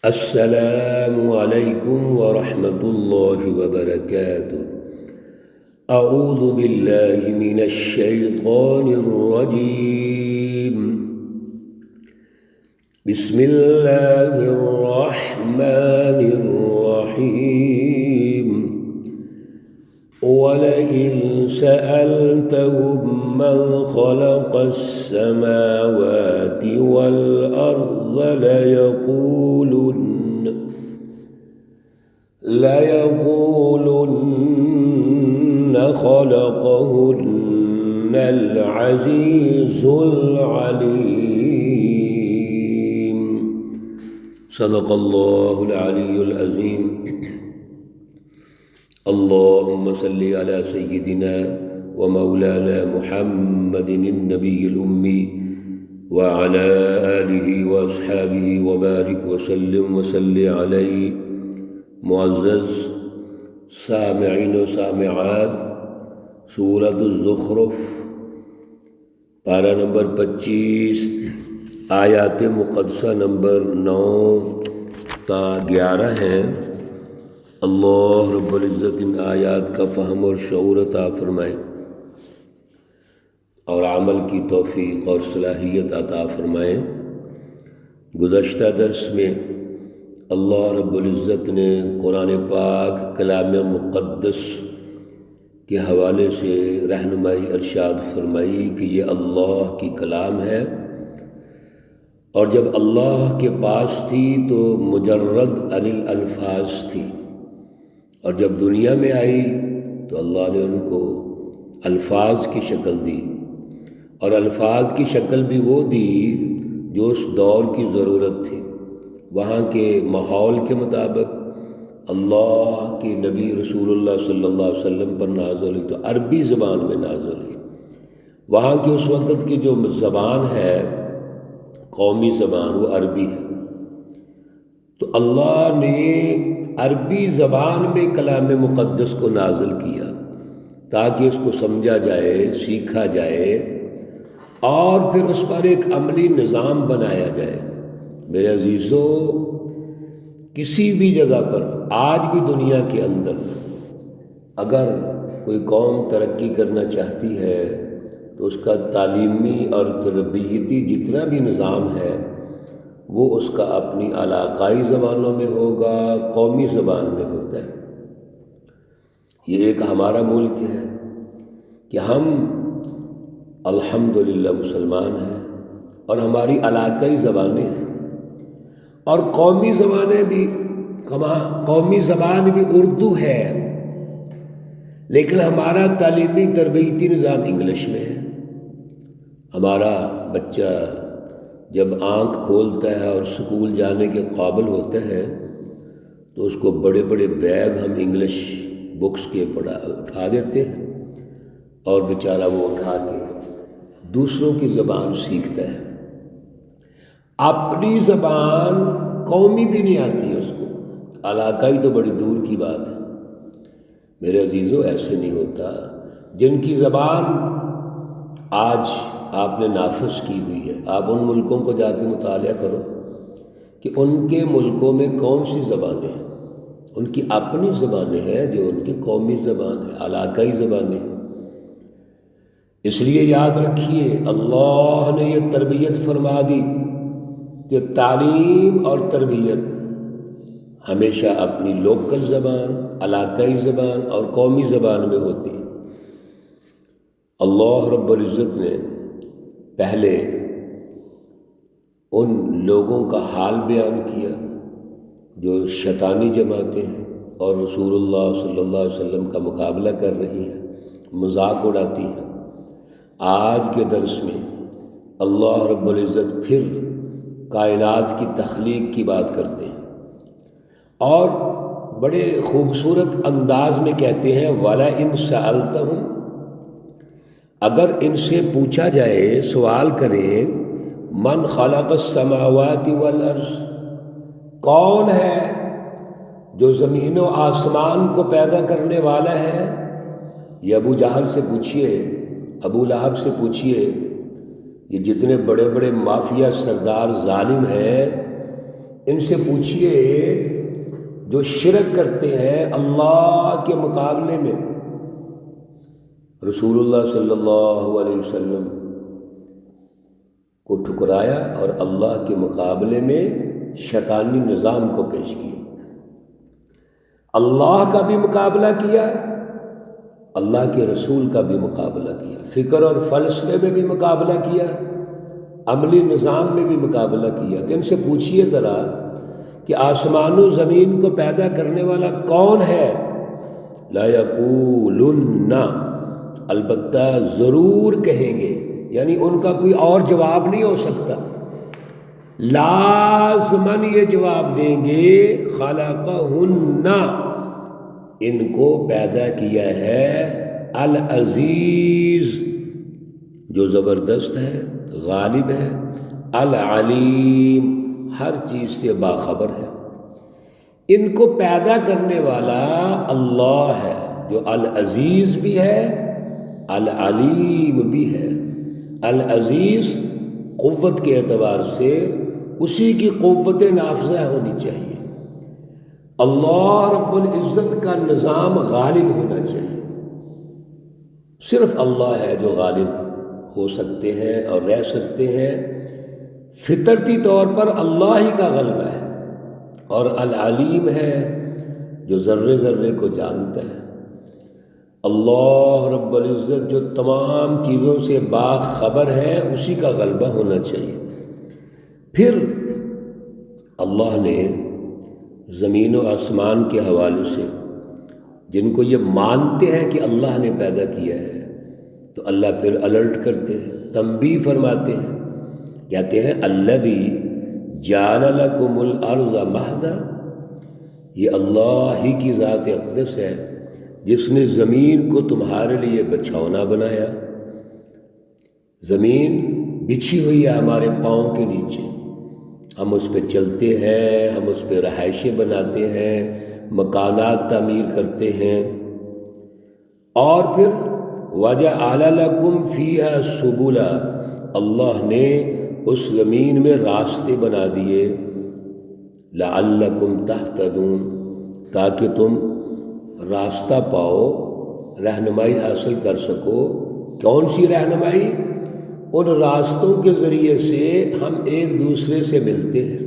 السلام علیکم ورحمۃ اللہ وبرکاتہ۔ اعوذ باللہ من الشیطان الرجیم، بسم اللہ الرحمن الرحیم۔ وَلَئِن سَأَلْتَهُم مَّن خَلَقَ السَّمَاوَاتِ وَالْأَرْضَ لَيَقُولُنَّ خَلَقَهُنَّ الْعَزِيزُ الْعَلِيمُ۔ صدق اللہ العلی العظیم۔ اللہم صلی علی سیدنا و مولانا محمد النبی الامی وعلی آلہ واصحابہ وبارک وسلم وصلی علیہ۔ معزز سامعین و سامعات، سورۃ الزخرف پارہ نمبر 25، آیات مقدسہ نمبر 9 تا 11 ہیں۔ اللہ رب العزت ان آیات کا فہم اور شعور عطا فرمائے اور عمل کی توفیق اور صلاحیت عطا فرمائے۔ گزشتہ درس میں اللہ رب العزت نے قرآن پاک کلام مقدس کے حوالے سے رہنمائی ارشاد فرمائی کہ یہ اللہ کی کلام ہے، اور جب اللہ کے پاس تھی تو مجرد عن الالفاظ تھی، اور جب دنیا میں آئی تو اللہ نے ان کو الفاظ کی شکل دی، اور الفاظ کی شکل بھی وہ دی جو اس دور کی ضرورت تھی۔ وہاں کے ماحول کے مطابق اللہ کے نبی رسول اللہ صلی اللہ علیہ وسلم پر نازل ہوئی تو عربی زبان میں نازل ہوئی۔ وہاں کی اس وقت کی جو زبان ہے، قومی زبان، وہ عربی ہے، تو اللہ نے عربی زبان میں کلام مقدس کو نازل کیا تاکہ اس کو سمجھا جائے، سیکھا جائے، اور پھر اس پر ایک عملی نظام بنایا جائے۔ میرے عزیزو، کسی بھی جگہ پر آج بھی دنیا کے اندر اگر کوئی قوم ترقی کرنا چاہتی ہے تو اس کا تعلیمی اور تربیتی جتنا بھی نظام ہے وہ اس کا اپنی علاقائی زبانوں میں ہوگا، قومی زبان میں ہوتا ہے۔ یہ ایک ہمارا ملک ہے کہ ہم الحمدللہ مسلمان ہیں اور ہماری علاقائی زبانیں ہیں، اور قومی زبان بھی اردو ہے، لیکن ہمارا تعلیمی تربیتی نظام انگلش میں ہے۔ ہمارا بچہ جب آنکھ کھولتا ہے اور اسکول جانے کے قابل ہوتا ہے تو اس کو بڑے بڑے بیگ ہم انگلش بکس کے اٹھا دیتے ہیں، اور بیچارہ وہ اٹھا کے دوسروں کی زبان سیکھتا ہے۔ اپنی زبان قومی بھی نہیں آتی ہے اس کو، علاقائی تو بڑی دور کی بات ہے۔ میرے عزیزو، ایسے نہیں ہوتا۔ جن کی زبان آج آپ نے نافذ کی ہوئی ہے، آپ ان ملکوں کو جا کے مطالعہ کرو کہ ان کے ملکوں میں کون سی زبانیں ہیں۔ ان کی اپنی زبانیں ہیں جو ان کی قومی زبان ہے، علاقائی زبانیں ہیں۔ اس لیے یاد رکھیے، اللہ نے یہ تربیت فرما دی کہ تعلیم اور تربیت ہمیشہ اپنی لوکل زبان، علاقائی زبان اور قومی زبان میں ہوتی ہے۔ اللہ رب العزت نے پہلے ان لوگوں کا حال بیان کیا جو شیطانی جماعتیں ہیں اور رسول اللہ صلی اللہ علیہ وسلم کا مقابلہ کر رہی ہیں، مذاق اڑاتی ہیں۔ آج کے درس میں اللہ رب العزت پھر کائنات کی تخلیق کی بات کرتے ہیں، اور بڑے خوبصورت انداز میں کہتے ہیں وَلَئِن سَأَلْتَهُمْ، اگر ان سے پوچھا جائے، سوال کریں، من خلق السماوات والارض، کون ہے جو زمین و آسمان کو پیدا کرنے والا ہے؟ یہ ابو جہل سے پوچھئے، ابو لہب سے پوچھئے، یہ جتنے بڑے بڑے مافیا سردار ظالم ہیں، ان سے پوچھیے جو شرک کرتے ہیں اللہ کے مقابلے میں رسول اللہ صلی اللہ علیہ وسلم کو ٹھکرایا اور اللہ کے مقابلے میں شیطانی نظام کو پیش کیا، اللہ کا بھی مقابلہ کیا، اللہ کے رسول کا بھی مقابلہ کیا، فکر اور فلسفے میں بھی مقابلہ کیا، عملی نظام میں بھی مقابلہ کیا۔ تو ان سے پوچھیے ذرا کہ آسمان و زمین کو پیدا کرنے والا کون ہے؟ لا یقولن، البتہ ضرور کہیں گے، یعنی ان کا کوئی اور جواب نہیں ہو سکتا، لازماً یہ جواب دیں گے خلقہن، ان کو پیدا کیا ہے العزیز، جو زبردست ہے، غالب ہے، العلیم، ہر چیز سے باخبر ہے۔ ان کو پیدا کرنے والا اللہ ہے، جو العزیز بھی ہے، العلیم بھی ہے۔ العزیز قوت کے اعتبار سے اسی کی قوت نافذہ ہونی چاہیے، اللہ رب العزت کا نظام غالب ہونا چاہیے۔ صرف اللہ ہے جو غالب ہو سکتے ہیں اور رہ سکتے ہیں، فطرتی طور پر اللہ ہی کا غلبہ ہے، اور العلیم ہے جو ذرے ذرے کو جانتا ہے۔ اللہ رب العزت جو تمام چیزوں سے باخبر ہے، اسی کا غلبہ ہونا چاہیے۔ پھر اللہ نے زمین و آسمان کے حوالے سے جن کو یہ مانتے ہیں کہ اللہ نے پیدا کیا ہے، تو اللہ پھر الرٹ کرتے ہیں، تنبیہ فرماتے ہیں، کہتے ہیں الذی جعل لکم الارض مہدا، یہ اللہ ہی کی ذات اقدس ہے جس نے زمین کو تمہارے لیے بچھونا بنایا۔ زمین بچھی ہوئی ہے ہمارے پاؤں کے نیچے، ہم اس پہ چلتے ہیں، ہم اس پہ رہائشیں بناتے ہیں، مکانات تعمیر کرتے ہیں، اور پھر وَجَعَلَ لَكُمْ فِيهَا سُبُلًا، اللہ نے اس زمین میں راستے بنا دیے، لَعَلَّكُمْ تَهْتَدُونَ، تاکہ تم راستہ پاؤ، رہنمائی حاصل کر سکو۔ کون سی رہنمائی؟ ان راستوں کے ذریعے سے ہم ایک دوسرے سے ملتے ہیں،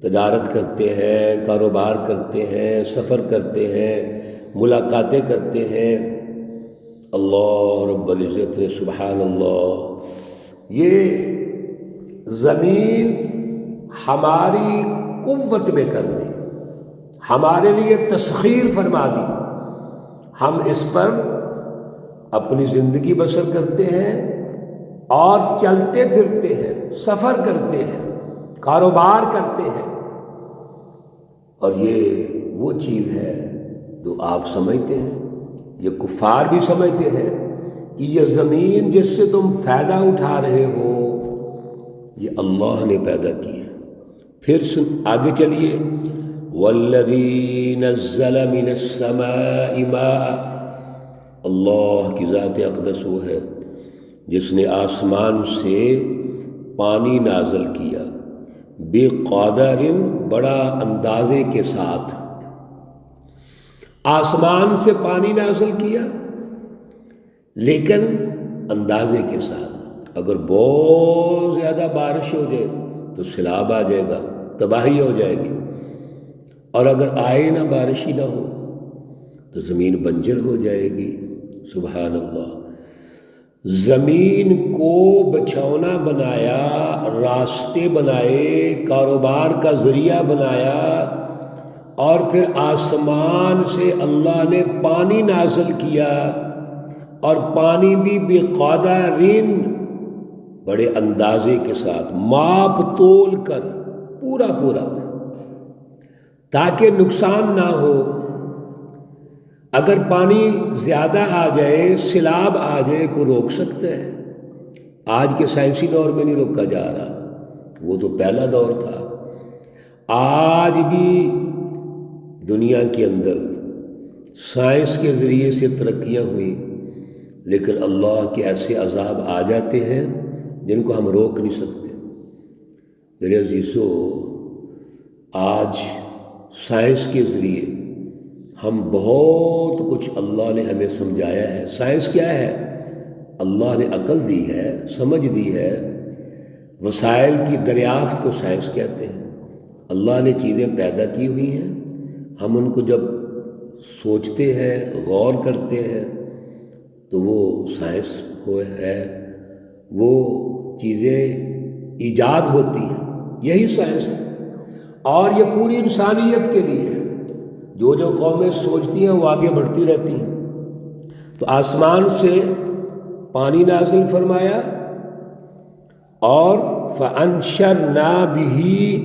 تجارت کرتے ہیں، کاروبار کرتے ہیں، سفر کرتے ہیں، ملاقاتیں کرتے ہیں۔ اللہ رب العزت نے سبحان اللہ یہ زمین ہماری قوت میں کر دی، ہمارے لیے تسخیر فرما دی، ہم اس پر اپنی زندگی بسر کرتے ہیں اور چلتے پھرتے ہیں، سفر کرتے ہیں، کاروبار کرتے ہیں۔ اور یہ وہ چیز ہے جو آپ سمجھتے ہیں، یہ کفار بھی سمجھتے ہیں کہ یہ زمین جس سے تم فائدہ اٹھا رہے ہو، یہ اللہ نے پیدا کی ہے۔ پھر آگے چلیے، وَالَّذِي نَزَّلَ مِنَ السَّمَاءِ مَاءً، اللہ کی ذات اقدس وہ ہے جس نے آسمان سے پانی نازل کیا، بِقَدَرٍ، بڑا اندازے کے ساتھ۔ آسمان سے پانی نازل کیا لیکن اندازے کے ساتھ، اگر بہت زیادہ بارش ہو جائے تو سیلاب آ جائے گا، تباہی ہو جائے گی، اور اگر آئے نہ، بارش ہی نہ ہو تو زمین بنجر ہو جائے گی۔ سبحان اللہ، زمین کو بچھونا بنایا، راستے بنائے، کاروبار کا ذریعہ بنایا، اور پھر آسمان سے اللہ نے پانی نازل کیا، اور پانی بھی بقدرٍ، بڑے اندازے کے ساتھ، ماپ تول کر پورا پورا، تاکہ نقصان نہ ہو۔ اگر پانی زیادہ آ جائے، سیلاب آ جائے، کو روک سکتا ہے؟ آج کے سائنسی دور میں نہیں روکا جا رہا، وہ تو پہلا دور تھا۔ آج بھی دنیا کے اندر سائنس کے ذریعے سے ترقیاں ہوئی، لیکن اللہ کے ایسے عذاب آ جاتے ہیں جن کو ہم روک نہیں سکتے۔ میرے عزیزو، آج سائنس کے ذریعے ہم بہت کچھ اللہ نے ہمیں سمجھایا ہے۔ سائنس کیا ہے؟ اللہ نے عقل دی ہے، سمجھ دی ہے، وسائل کی دریافت کو سائنس کہتے ہیں۔ اللہ نے چیزیں پیدا کی ہوئی ہیں، ہم ان کو جب سوچتے ہیں، غور کرتے ہیں تو وہ سائنس ہے، وہ چیزیں ایجاد ہوتی ہیں، یہی سائنس ہے۔ اور یہ پوری انسانیت کے لیے ہے۔ جو قومیں سوچتی ہیں وہ آگے بڑھتی رہتی ہیں۔ تو آسمان سے پانی نازل فرمایا اور فَأَنشَرْنَا بِهِ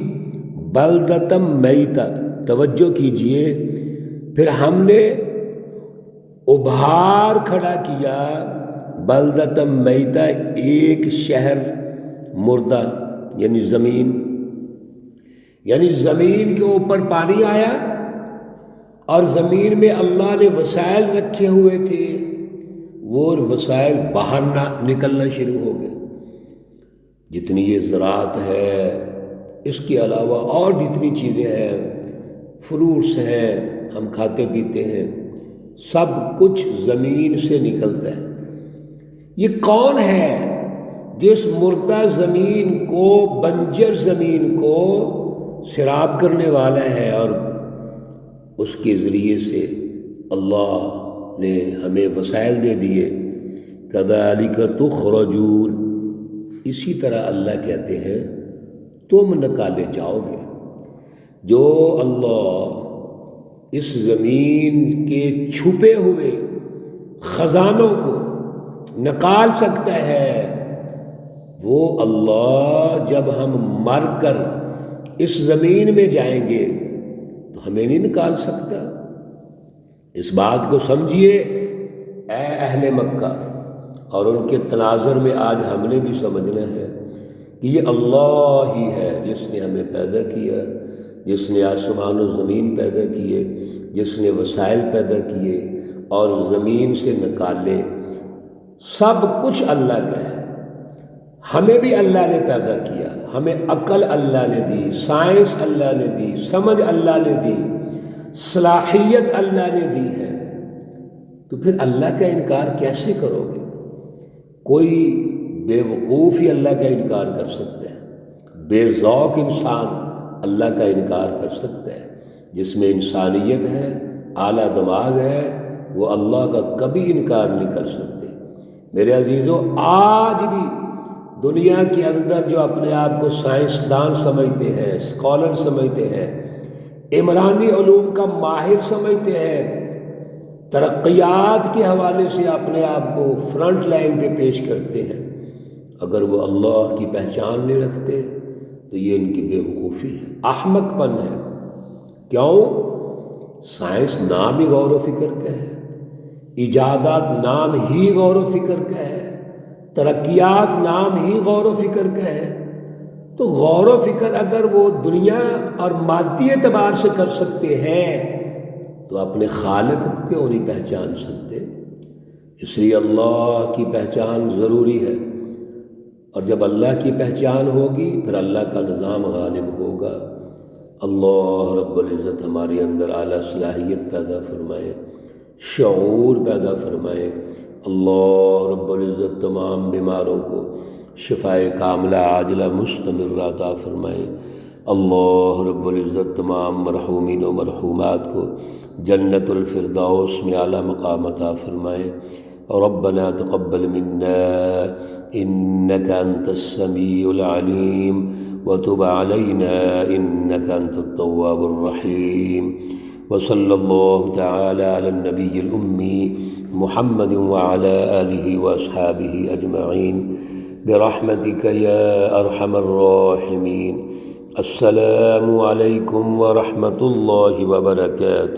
بَلْدَةً مَيْتًا، توجہ کیجئے، پھر ہم نے ابھار کھڑا کیا بلدۃ میتہ، ایک شہر مردہ، یعنی زمین کے اوپر پانی آیا اور زمین میں اللہ نے وسائل رکھے ہوئے تھے، وہ وسائل باہر نکلنا شروع ہو گئے۔ جتنی یہ زراعت ہے، اس کے علاوہ اور جتنی چیزیں ہیں، فروٹس ہیں، ہم کھاتے پیتے ہیں، سب کچھ زمین سے نکلتا ہے۔ یہ کون ہے جس مردہ زمین کو، بنجر زمین کو سیراب کرنے والا ہے؟ اور اس کے ذریعے سے اللہ نے ہمیں وسائل دے دیے۔ کذالک تخرجون، اسی طرح اللہ کہتے ہیں تم نکالے جاؤ گے۔ جو اللہ اس زمین کے چھپے ہوئے خزانوں کو نکال سکتا ہے، وہ اللہ جب ہم مر کر اس زمین میں جائیں گے تو ہمیں نہیں نکال سکتا۔ اس بات کو سمجھیے اے اہل مکہ، اور ان کے تناظر میں آج ہم نے بھی سمجھنا ہے کہ یہ اللہ ہی ہے جس نے ہمیں پیدا کیا، جس نے آسمان و زمین پیدا کیے، جس نے وسائل پیدا کیے اور زمین سے نکالے۔ سب کچھ اللہ کا ہے۔ ہمیں بھی اللہ نے پیدا کیا، ہمیں عقل اللہ نے دی، سائنس اللہ نے دی، سمجھ اللہ نے دی، صلاحیت اللہ نے دی ہے، تو پھر اللہ کا انکار کیسے کرو گے؟ کوئی بے وقوف ہی اللہ کا انکار کر سکتا ہے، بے ذوق انسان اللہ کا انکار کر سکتا ہے۔ جس میں انسانیت ہے، اعلیٰ دماغ ہے، وہ اللہ کا کبھی انکار نہیں کر سکتے۔ میرے عزیزو، آج بھی دنیا کے اندر جو اپنے آپ کو سائنسدان سمجھتے ہیں، اسکالر سمجھتے ہیں، عمرانی علوم کا ماہر سمجھتے ہیں، ترقیات کے حوالے سے اپنے آپ کو فرنٹ لائن پہ پیش کرتے ہیں، اگر وہ اللہ کی پہچان نہیں رکھتے تو یہ ان کی بے وقوفی ہے، احمق پن ہے۔ کیوں؟ سائنس نام ہی غور و فکر کا ہے، ایجادات نام ہی غور و فکر کا ہے، ترقیات نام ہی غور و فکر کا ہے۔ تو غور و فکر اگر وہ دنیا اور مادی اعتبار سے کر سکتے ہیں تو اپنے خالق کو کیوں نہیں پہچان سکتے؟ اس لیے اللہ کی پہچان ضروری ہے، اور جب اللہ کی پہچان ہوگی پھر اللہ کا نظام غالب ہوگا۔ اللہ رب العزت ہمارے اندر اعلیٰ صلاحیت پیدا فرمائے، شعور پیدا فرمائے۔ اللہ رب العزت تمام بیماروں کو شفائے کاملہ عاجلہ مستمرہ عطا فرمائے۔ اللہ رب العزت تمام مرحومین و مرحومات کو جنت الفردوس میں اعلیٰ مقام عطا فرمائے۔ ربنا تقبل منا انك انت السميع العليم وتب علينا انك انت التواب الرحيم، وصلى الله تعالى على النبي الأمي محمد وعلى آله وأصحابه أجمعين برحمتك يا أرحم الراحمين۔ السلام عليكم ورحمة الله وبركاته۔